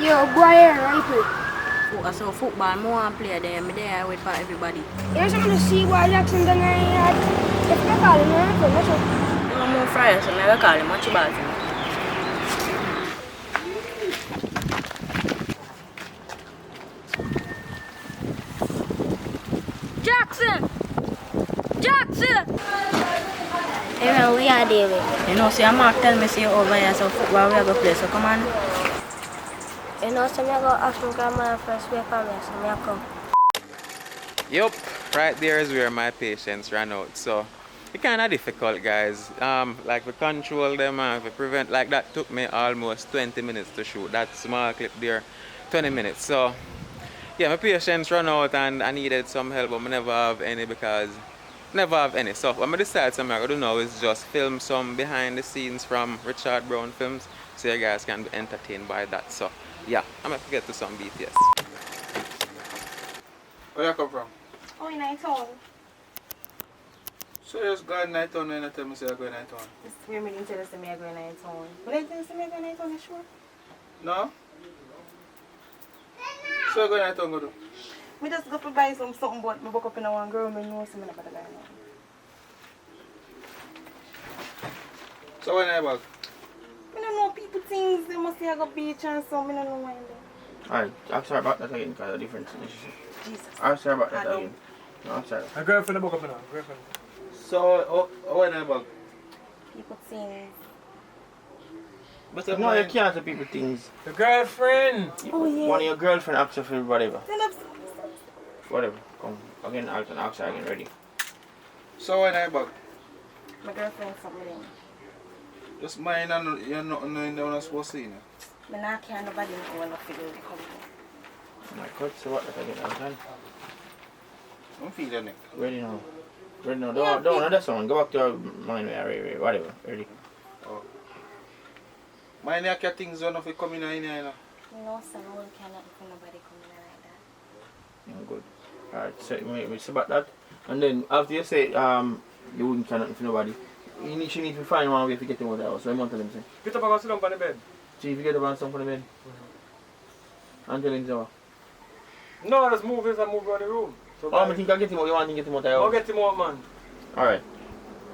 Yo, go ahead, right? So football, I want to play there. I'm there, I wait for everybody. Here's some of the sea boy Jackson done I if I call him, I'm going to I'm more Friday, so I call him much about him. Jackson! Jackson! Hey, we are David. You know, see, Mark tell me, say over here, so football we are going to play, so come on. You know, so I go ask my grandma first week for me, so I come. Yup, right there is where my patience ran out. So it's kind of difficult, guys. Like we control them and we prevent. Like that took me almost 20 minutes to shoot. That small clip there, 20 minutes. So yeah, my patience ran out and I needed some help, but I never have any because never have any. So what I decided I'm gonna do now is just film some behind the scenes from Richard Brown films, so you guys can be entertained by that. So yeah, I'm gonna get to some BTS. Where you come from? Oh, in Nightown. So you just go in Nightown and you tell me say you go in Nightown? It's weird me didn't tell us that I go in Nightown. But I tell us that I go in Nightown, you sure? No? So you go in Nightown go do? I just go to buy something, but I woke up in one girl and I know something about the guy now. So when are you back? I don't know people things, they must say I go beach and so, I don't know why they. Alright, I'm sorry about that again because of the difference. Jesus. I'm sorry about that again. No, I'm sorry. My girlfriend book up now. Girlfriend. So when are you back? People things. But No, you can't tell people things. The girlfriend! Oh, yeah. One of your girlfriend asks you for whatever. Then I'm Whatever. Come. Again, I'll ask her again, ready. So when are you back? my girlfriend something. Just mine and you're not knowing you're not supposed to see, you know? I not care nobody know when I figure it come. My God, so what that again? I'm done. I'm feeling it. Ready now. Ready now. Don't know that song. Go back to your mind, whatever. Ready. Oh. Mine are things on if you come in here, you know? No, son, I won't care nothing for nobody coming in like that. Yeah, good. Alright, so we say about that. And then after you say you wouldn't care nothing for nobody, she need to find one way to get him out of the house. So I'm tell him say. Get up and go sit down on the bed. See if you get up and something on the bed. And tell him so. No, just move this and move around the room. So I think I'll get him out. You want to get him out of the I'll house? get him out, man. Alright.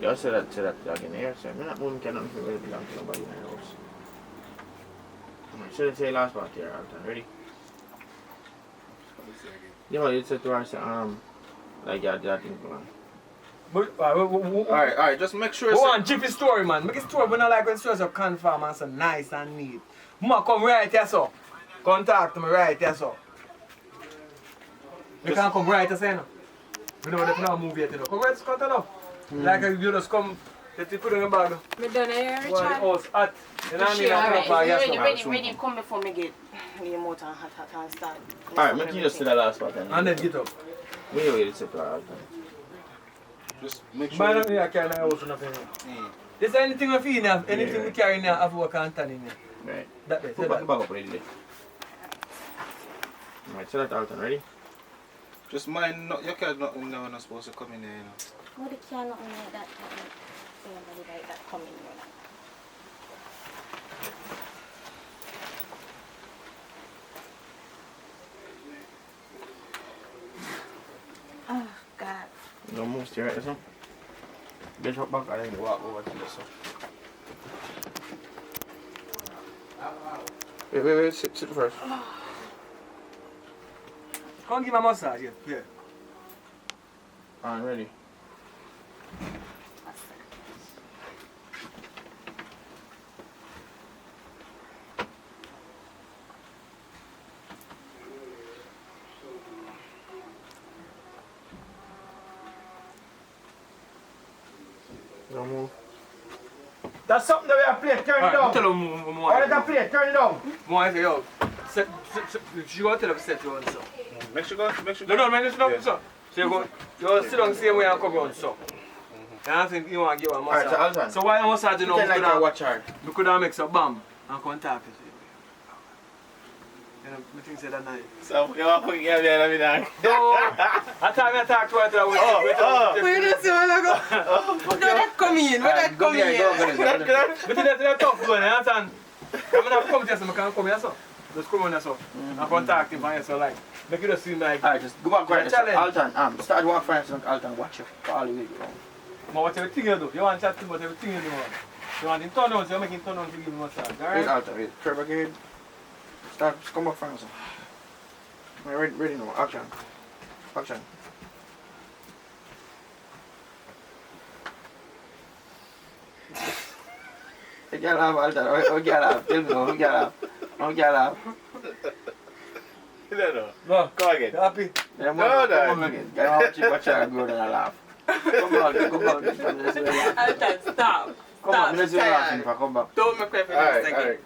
You say that again here. So I'm not moving nothing for really belong to nobody in the house. Alright, so let's say last part here, Alton. Ready? You know, you said to her, like that thing going on. Alright, just make sure. Go on, Jiffy story, man. Make a story when I like when stories are confirm and so nice and neat. Mama, come right here, so. Come talk to me right here, so. You can't come right here, say no. We know that now move yet, you know. Come right, Scott, now. Like you just come, let you put in the bag. Me done here, Go on the house hot. You know what I mean? Ready, come before me get the motor and hot and start. Alright, make you just say the last part then. And then get up. Wait, it's a plan. Just make sure. Man, I don't carry my house or nothing. There's anything we feel in anything we carry in here, have work and turn in here. Right. That way, Put back up ready there. Alright, so that's Alton, ready? Just mind, you can't nothing now, not supposed to come in here, you know. No, they can't nothing like that. Somebody like that coming here. Oh, God. Don't move straight, right, so. Get up back and then walk over to this. Wait, sit first. Come give my massage here. Yeah. Alright, ready. Don't move. That's something that we have played, turn it down. Tell them more. What is that play? Turn it down. More, I say, yo. She go tell them set you on, so. Make sure go. No, man, sit down, so. So you go sit down the same way and come around, so. And I think you want to give her a massage. Alright, so Alton. So why you massage you now? Watch her. We could have made some bam and come talk to you. You know, I think say that night. So, you want to put your hand on me now? No, I talk to her till I wait. Where does you want to go? Where that come in? Where that come in? But that's tough going, you understand? I'm going to have to come to you so I can come here, so. Just come on here, so. And contact him from here, so like. Make it just seem like. Alright, just go back right Challenge. there. Alton, start walk for instance, Alton, watch you for all the way around. But watch everything you do. You want to chat to him about everything you do, man. You want him turn on, so you make him turn on to give him a massage. Wait, Alright? Alton, wait. Curve again. Start, just come back for instance. Ready now, action. Action. Hey, get up, Alton. Oh, get up. Tell me now, get up. Oh, get up. No. Go again. You happy? Yeah, come on again. Get out, watch out, go and laugh. Come on. Alton, stop. Come on, let's do laughing for come back. Don't make me for this again.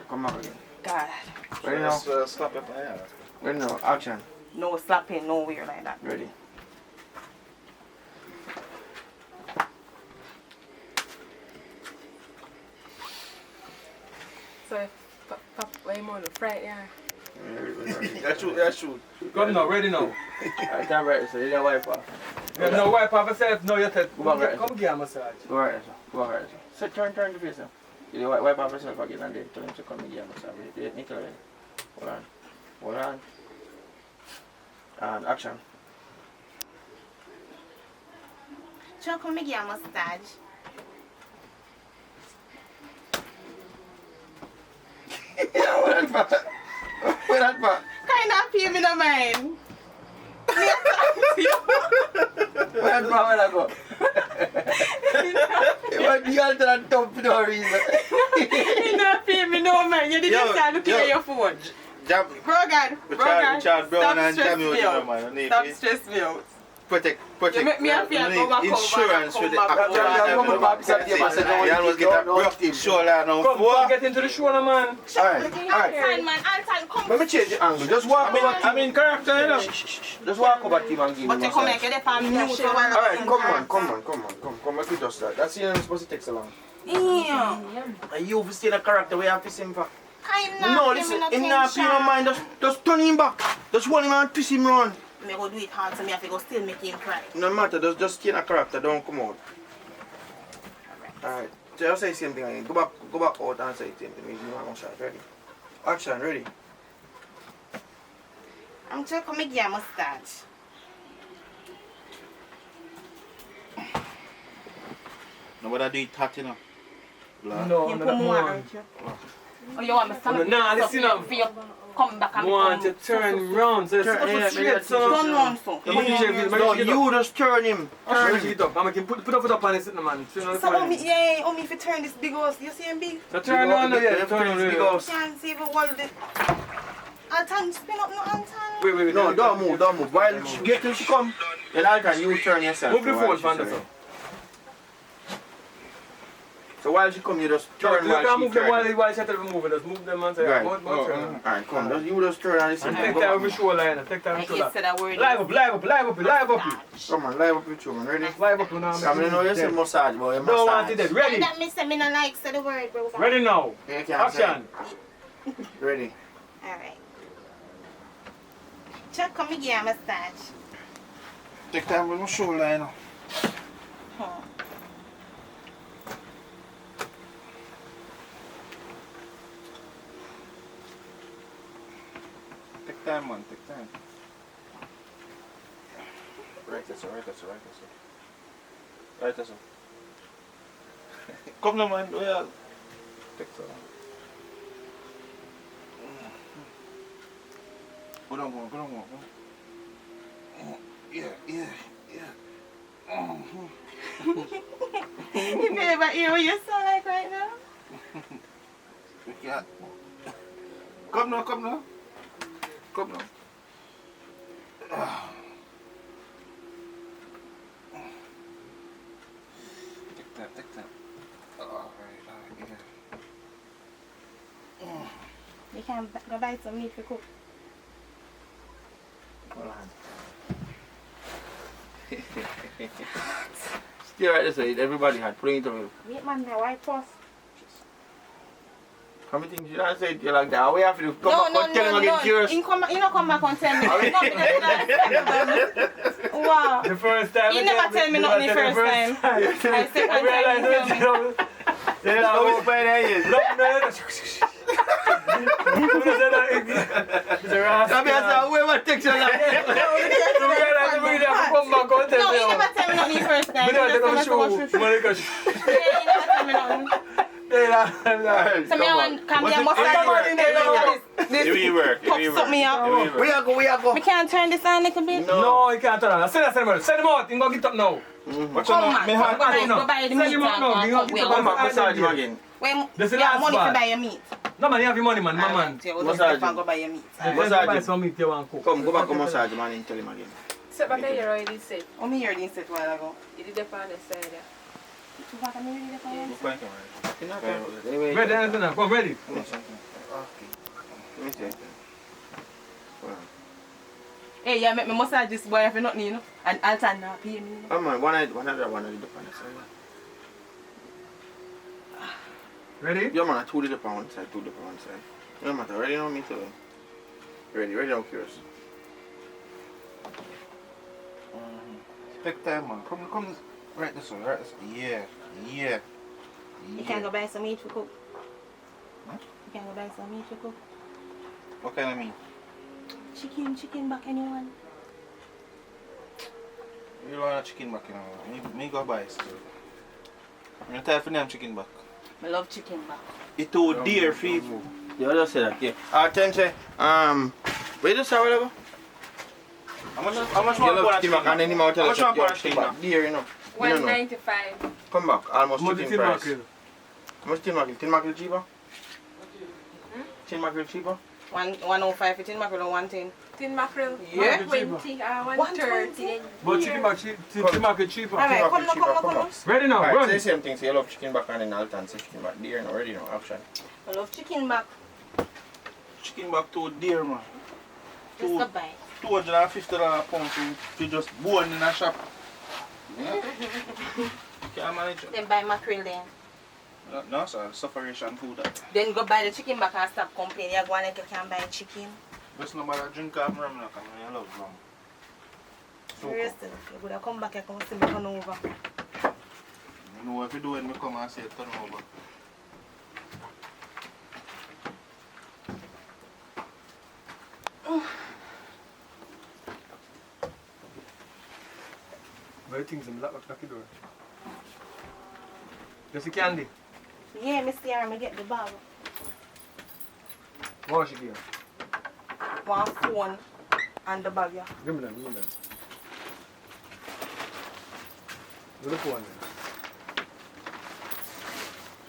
Come on again. God. Ready now? Slap it on. Ready now, action. No slapping nowhere like that. Ready. So, pop, way more than Friday, yeah. That's true. Come now, ready now. Alright, time right, so you got wipe off. You have no wipe off yourself, no, you tell. Go back right. Come give a massage. Go right, sir. Go right, sir. So turn the face now. You wipe off yourself again and then tell him to come and give a massage. Wait, Nicola, ready. Hold on. And action. Chuck, come give a massage. Wait, that part. Kind of pay me no mind. Where that go? You got to that top for no reason. You not pay me no mind. You didn't start looking at your phone. Brogan, Richard Brown and stress Jamie me out. man. Stop stress me out. Protect. You make me happy and go back insurance home for the come back. You almost get a broke shoulder now. Come get into the show now, man. Alright. Alton, man, Alton, come. Let me change the angle. Just walk over. I'm in character, you know. Just walk over to him and give him But a you come massage. and get it for me. Alright, come, make it just that. That's the supposed to take so long. Yeah. And you stay in a character where you have to see him for. I'm No, not listen, giving him not pay no mind, just turn him back. Just hold him and twist him round. Me go do it hard so me have to go still make him cry. No matter, just stay in a character, don't come out. Alright, so just say the same thing again. Go back out and say the same thing. You want one shot, ready? Action, ready? I'm just come give a massage. No, but I do it hot, you know. No, You I'm put not more one. Oh, you want me to stand Nah, up listen up. for you come back and Want to turn round, so it's straight, so. Turn round so. Come on, No, you just turn him. Turn it up. I'm going to put a foot up on it, man. So, if you turn this big house, you see him big? So turn on, yeah, turn on. Big house. Can't see if you hold it. Alton, spin up no Alton. Wait. No, don't move. While she get till she come, then Alton, you turn yourself. Move the phone, Vanessa. So while she come, you just You turn while can't she move them turn. while she moving. Just move them and say, Right. turn. Alright, come. You just turn and listen. And take that over shoulder, and take that over I shoulder. said a word. Live up. Come on, live up with you, man. Ready? Live up now. I mean, you say massage, but you Don't want it massage. dead. Ready? That me say me no like say the word, bro. Ready now. You can't say Action. it. Ready? Alright. Chuck, come give a massage. Take time with my shoulder, you know. Take time, man. Take time. Right, that's all. Come now, man. We are. Take so long. Go down. Yeah. You never hear what you sound like right now? Yeah. Come now. Take that. Alright, yeah. You can go buy some meat for cook. Stay right this way. Everybody had putting it on. Wait man, my wife first. How many things you don't say it like that? We have to come back and tell him again curious. You don't come back and tell me. Wow. The first time. You never tell me nothing the first time. I said one time you tell me. Then I was by there. It's a rascal. Come here, sir. Whoever takes your life. Come back and tell No, me. you never tell me nothing first time. Me You don't just take tell a me shoe. so much. Monica. Yeah, you never tell me nothing. So me want come here must Here we work. Stop me up. We are go. We can't turn this on a little bit. No, you can't turn on. Send him out. Send him out. He gonna get up now. What's Come your on, name? go buy the meat Send him out now. He and gonna get come. up. Massage him again. When This is you the have last money part. to buy your meat. No man, you have your money, man. My man. You Massage go him. buy your meat. Massage Buy him. some meat you want cook. Come, go back and massage him and tell him again. Sit back here already said. Oh, me hear this set while ago. You did the pan and said that. What am I ready for? Ready, anything now? Come, ready. Let me check. Hey, yeah, make me massage this boy if you not need, you know. And Alton not pay me. Oh man, one of the depend on the side. Ready? Your man, 2 the pound side, 2 the pound side. No matter, ready now, me too. Ready now, curious. Take time, man. Come. Right this way. Yeah. You can go buy some meat for cook. Huh? You can go buy some meat for cook. What kind of meat? Chicken back anyone. You don't want a chicken back, you know. Me go buy it. I'm tired for them chicken back. I love chicken back. It's too dear for you. You just say that, yeah. Attention, wait just say whatever. How much You want love for a chicken chicken back and then back? him out How much want for a chicken chicken back. back? Dear, you know. You don't know. 195. Come back, almost Multi chicken tin price. mackerel. How much tin mackerel? Tin mackerel cheaper? Tin mackerel cheaper? 105 for tin mackerel or 110. Tin mackerel. Yeah. 120 or 130. But chicken mackerel cheaper. Alright, come now. Ready now, Alright, run. say the same thing. So you love chicken back and then Alton say chicken back. Dear, no, ready now, action. I love chicken back. Chicken back too dear, man. Just go buy. $250 pound to just bone in a shop. Yeah? Can't manage it. Then buy mackerel then. No, sir. Sufferation food. That. Then go buy the chicken back and stop complaining. You go like you can buy chicken. Just no matter drink rum like I love rum. Seriously, you would have come back and come see me turn over. You know if you do it, me come and say turn over. Where things in lock the door. Just the candy. Yeah, Mr. Aaron, I get the bag. Wash it here. One phone and the bag, yeah. Give me that. Give the phone then.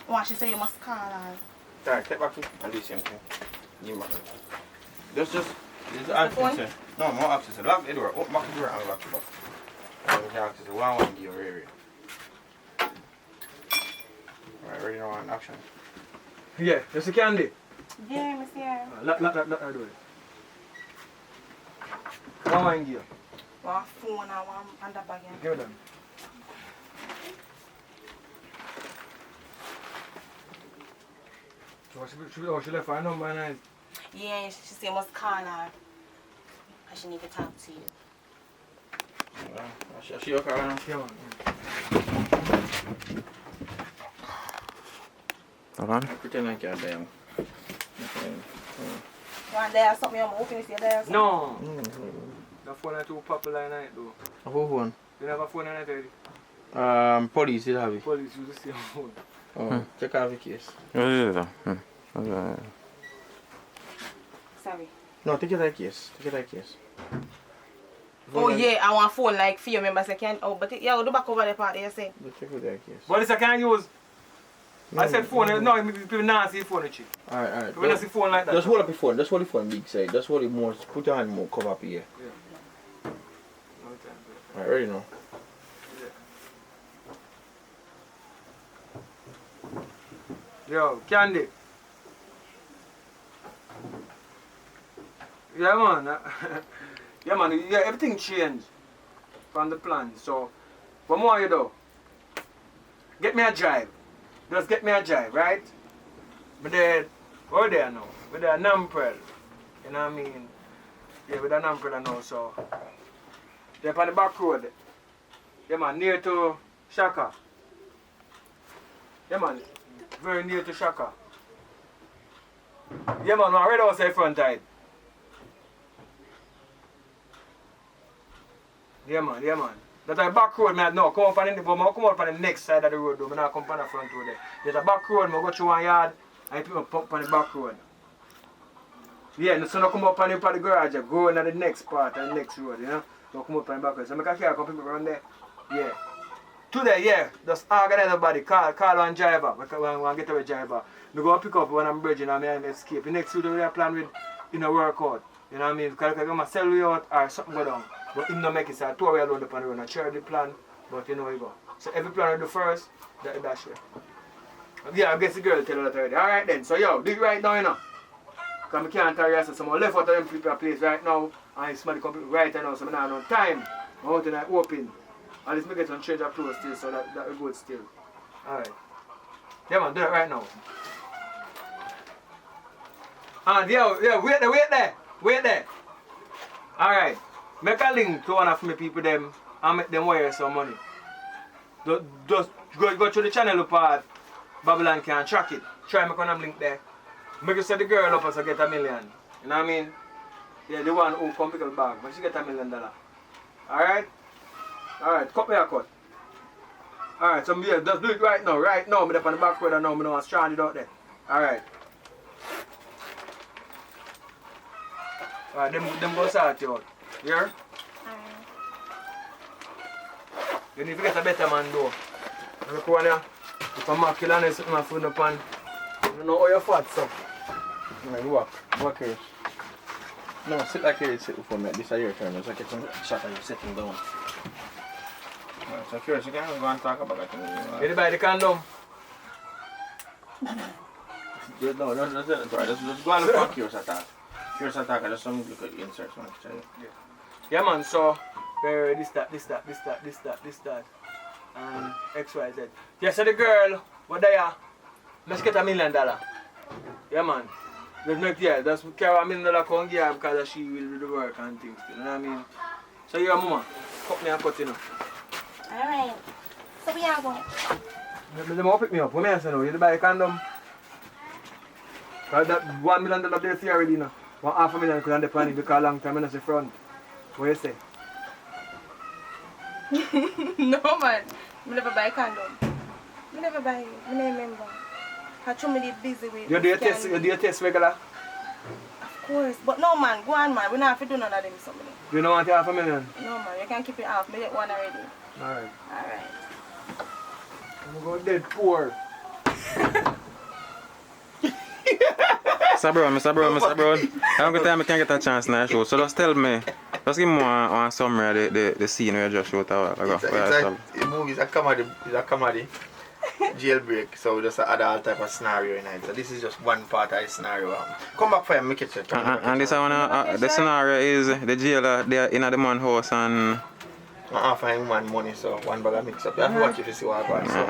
What she say you must call her. Alright, take back it and do the same thing. Give me back. Just the ask phone? him, say. No, more access. Lock the door. Open back the door and lock the back. And you can access it. One give your area. Alright, ready now on action. Yeah, just the candy. Yeah, Mr. Aaron. Lock her door. One wine gear. One phone and one and the bag, yeah. Give them. So she left her number and Yeah, she say you must call her. And she need to talk to you. She okay now? yeah, man. Hold on. Pretend like you're there. One day or something, I'm open this there. No. The phone is too popular night though. Who phone? You never phone at night already? Police did have it. Police use the same phone. Oh, check out the case. Sorry. No, take it like case. Take it like case. Oh yeah, I want phone like few members I can. Oh, but yeah, we'll do back over the part there, you say. Check it like case. But this I can't use. I said phone, no, people not see phone cheap. Alright. People not see phone like that. Just hold up your phone. Just hold the phone big side. Just hold it more. Put your hand more. Cover up here. Alright, ready now. Yo, Candy. Yeah, man. Yeah, man. Yeah, everything changed from the plan. So, what more you do? Get me a drive. Just get me a drive, right? But then, we're there now. We're there Namprel. You know what I mean? Yeah, we're there Namprel now, so. They're on the back road. Yeah, man, near to Shaka. Yeah, man. Very near to Shaka. Yeah man, I read out say front side. Yeah man. That's a back road, man. No, come up on the, but I come up on the next side of the road, though. I not come on the front road there. There's a back road, I go through one yard, and people pump on the back road. Yeah, so I come up on the garage, I go on the next part, and the next road, you know. So I come up on the back road. So I can carry a couple people around there. Yeah. Today, yeah, just organize everybody, call one driver, one getaway driver. I go pick up when I'm bridging and I escape. The next route we have planned with, work out. You know what I mean? Because I'm going to sell you out or something go down. But him not make it, so I 2 hours alone upon the road. I share the plan, but you know you go. So every plan I do first, that's it. Yeah, I guess the girl tell her that already. Alright then, so yo, do it right now, you know. Because I can't tell you, so someone left out of them people place right now, and somebody come right now, so I don't have no time. I'm out and I open. At least I get some change of clothes still, so that will good still. Alright. Yeah man, do it right now. And yeah, wait there. Alright. Make a link to one of my people them and make them wire some money. Just go to the channel part, Babylon can track it. Try make one link there. Make you set the girl up as I get $1 million. You know what I mean? Yeah, the one who come pick up the bag, but she get $1 million. Alright? Alright, cut me a cut. Alright, so yeah, just do it right now. Right now, I'm up on the back road and now I'm not stranded out there. Alright. Alright, them go sort you out. Here? Alright. You need to get a better man though. Look one here. If I'm not killing it, something I food up on. You know how you're fat, so. No, walk here. No, sit like here, sit before me. This is your turn. Let's get some shot of you sitting down. Alright, so first you can go and talk about it. Get it by the condom. No, just go and look for yours attack. Yours attack, I just some look at the inserts, man. Yeah man, so this that. And X, Y, Z. Yeah, so the girl, what they are, let's get $1 million. Yeah man. Let's carry $1 million come give her because she will do the work and things. You know what I mean? So your mama, cut me and cut, you know. Alright. So we are going. They won't pick me up. What I say now? You buy a condom? Because that $1 million there for you already, you know. $500,000 because I'm the planning because long time in the front. What you say? No man, I never buy condom. I never buy it. I never remember. I told me they busy with. You do your test regular? Of course, but no man, go on man. We don't have to do none of them something. You don't want $500,000? No man, you can keep it off. Me get one already. Alright. Alright. I'm going dead poor. Mr. Brown. I don't get time I can get a chance in the show. So just tell me, just give me one summary of the scene where you just showed a while ago. The movie is a comedy. Jailbreak, so just add all type of scenario in it. So this is just one part of the scenario. Come back for make it check. And this one, the scenario is the jailer they're in the man house and I find one money, so one bag of mix up. You have to watch it to see what happens. So,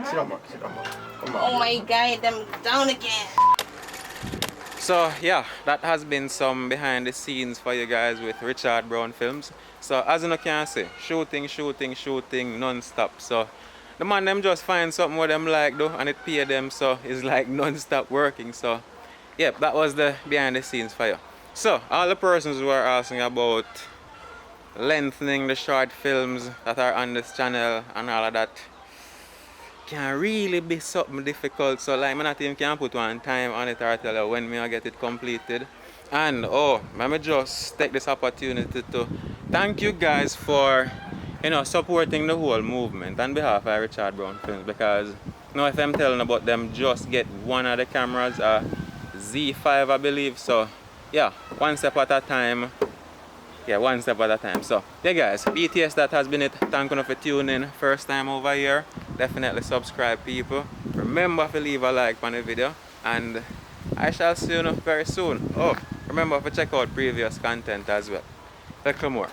sit down back. Come on. Oh my god, them down again. so yeah, that has been some behind the scenes for you guys with Richard Brown Films. So as you can see, shooting non-stop. So the man them just find something what them like though and it pay them, so it's like non-stop working. So yep, that was the behind the scenes for you. So all the persons who are asking about lengthening the short films that are on this channel and all of that can really be something difficult. So like I not even can put one time on it or tell you when I get it completed. And let me just take this opportunity to thank you guys for supporting the whole movement on behalf of Richard Brown Films, because if I'm telling about them just get one of the cameras, Z5 I believe. So yeah, one step at a time. So yeah guys, BTS, that has been it. Thank you for tuning in. First time over here, definitely subscribe people. Remember to leave a like on the video and I shall see you very soon. Remember to check out previous content as well. Little more.